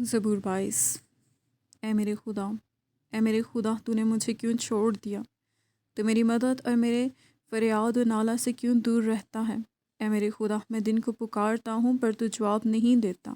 زبور 22۔ اے میرے خدا تو نے مجھے کیوں چھوڑ دیا؟ تو میری مدد اور میرے فریاد و نالہ سے کیوں دور رہتا ہے؟ اے میرے خدا، میں دن کو پکارتا ہوں پر تو جواب نہیں دیتا،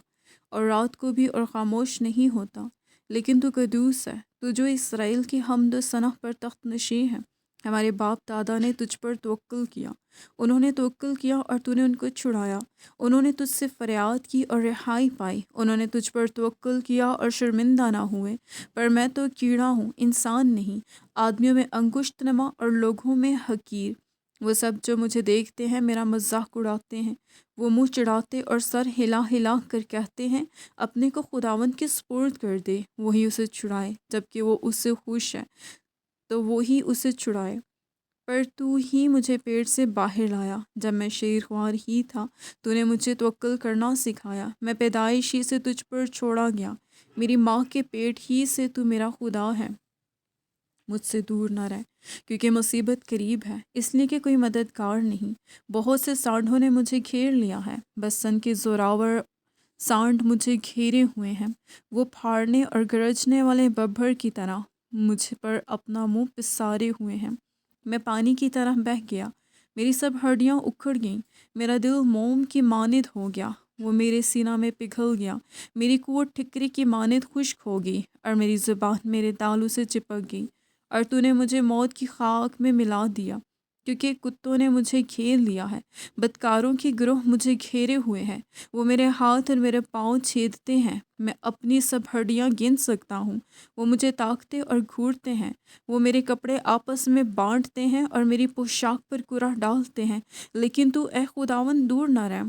اور رات کو بھی اور خاموش نہیں ہوتا۔ لیکن تو قدوس ہے، تو جو اسرائیل کی حمد و ثنا پر تخت نشین ہے۔ ہمارے باپ دادا نے تجھ پر توکل کیا، انہوں نے توکل کیا اور تو نے ان کو چھڑایا۔ انہوں نے تجھ سے فریاد کی اور رہائی پائی، انہوں نے تجھ پر توکل کیا اور شرمندہ نہ ہوئے۔ پر میں تو کیڑا ہوں، انسان نہیں، آدمیوں میں انگشت نما اور لوگوں میں حقیر۔ وہ سب جو مجھے دیکھتے ہیں میرا مذاق اڑاتے ہیں، وہ منہ چڑھاتے اور سر ہلا ہلا کر کہتے ہیں، اپنے کو خداوند کے سپرد کر دے، وہی اسے چھڑائے۔ جبکہ وہ اس سے خوش ہے تو وہی اسے چھڑائے۔ پر تو ہی مجھے پیٹ سے باہر لایا، جب میں شیرخوار ہی تھا تو نے مجھے توکل کرنا سکھایا۔ میں پیدائش ہی سے تجھ پر چھوڑا گیا، میری ماں کے پیٹ ہی سے تو میرا خدا ہے۔ مجھ سے دور نہ رہ، کیونکہ مصیبت قریب ہے، اس لیے کہ کوئی مددگار نہیں۔ بہت سے سانڈوں نے مجھے گھیر لیا ہے، بسن کے زوراور سانڈ مجھے گھیرے ہوئے ہیں۔ وہ پھاڑنے اور گرجنے والے ببھر کی طرح مجھ پر اپنا منہ پسارے ہوئے ہیں۔ میں پانی کی طرح بہہ گیا، میری سب ہڈیاں اکھڑ گئیں، میرا دل موم کی مانند ہو گیا، وہ میرے سینہ میں پگھل گیا۔ میری قوت ٹھکری کی مانند خشک ہو گئی، اور میری زبان میرے تالوں سے چپک گئی۔ اور تو نے مجھے موت کی خاک میں ملا دیا، کیونکہ کتوں نے مجھے گھیر لیا ہے، بدکاروں کی گروہ مجھے گھیرے ہوئے ہیں۔ وہ میرے ہاتھ اور میرے پاؤں چھیدتے ہیں، میں اپنی سب ہڈیاں گن سکتا ہوں۔ وہ مجھے تاکتے اور گھورتے ہیں، وہ میرے کپڑے آپس میں بانٹتے ہیں اور میری پوشاک پر کرہ ڈالتے ہیں۔ لیکن تو اے خداوند دور نہ رہ۔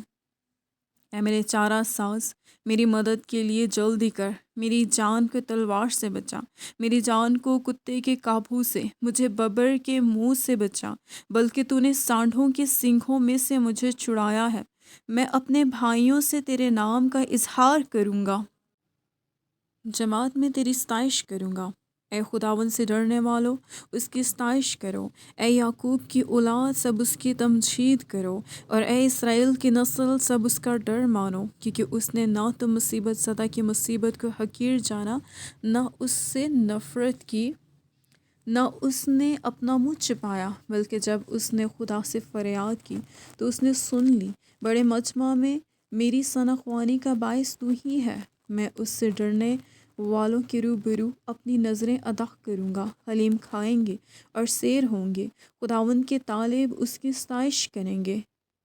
اے میرے چارہ ساز، میری مدد کے لیے جلدی کر، میری جان کو تلوار سے بچا، میری جان کو کتے کے قابو سے، مجھے ببر کے منہ سے بچا، بلکہ تو نے سانڈوں کے سینگوں میں سے مجھے چھڑایا ہے۔ میں اپنے بھائیوں سے تیرے نام کا اظہار کروں گا، جماعت میں تیری ستائش کروں گا۔ اے خداوند سے ڈرنے والو، اس کی ستائش کرو، اے یعقوب کی اولاد سب اس کی تمجید کرو، اور اے اسرائیل کی نسل سب اس کا ڈر مانو، کیونکہ اس نے نہ تو مصیبت زدہ کی مصیبت کو حقیر جانا، نہ اس سے نفرت کی، نہ اس نے اپنا منہ چھپایا، بلکہ جب اس نے خدا سے فریاد کی تو اس نے سن لی۔ بڑے مجمع میں میری ثنا خوانی کا باعث تو ہی ہے۔ میں اس سے ڈرنے والوں کے روبرو اپنی نظریں ادا کروں گا، حلیم کھائیں گے اور سیر ہوں گے، خداوند کے طالب اس کی ستائش کریں گے۔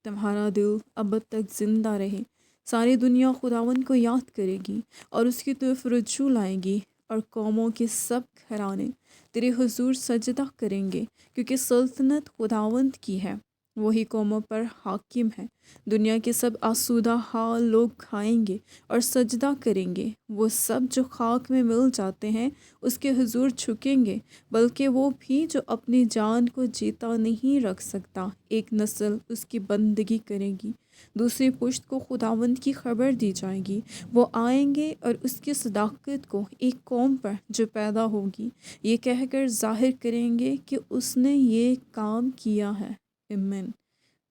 تمہارا دل ابد تک زندہ رہے، ساری دنیا خداوند کو یاد کرے گی اور اس کی طرف رجوع لائے گی، اور قوموں کے سب گھرانے تیرے حضور سجدہ کریں گے، کیونکہ سلطنت خداوند کی ہے، وہی قوموں پر حاکم ہے۔ دنیا کے سب آسودہ حال لوگ کھائیں گے اور سجدہ کریں گے، وہ سب جو خاک میں مل جاتے ہیں اس کے حضور جھکیں گے، بلکہ وہ بھی جو اپنی جان کو جیتا نہیں رکھ سکتا۔ ایک نسل اس کی بندگی کرے گی، دوسری پشت کو خداوند کی خبر دی جائے گی۔ وہ آئیں گے اور اس کی صداقت کو ایک قوم پر جو پیدا ہوگی یہ کہہ کر ظاہر کریں گے کہ اس نے یہ کام کیا ہے۔ آمین۔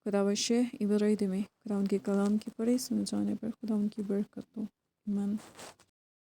خدا و شیخ ابراہیم میں خدا ان کے کلام کے پڑھے سمجھانے پر خدا ان کی برکت ہو۔ آمین۔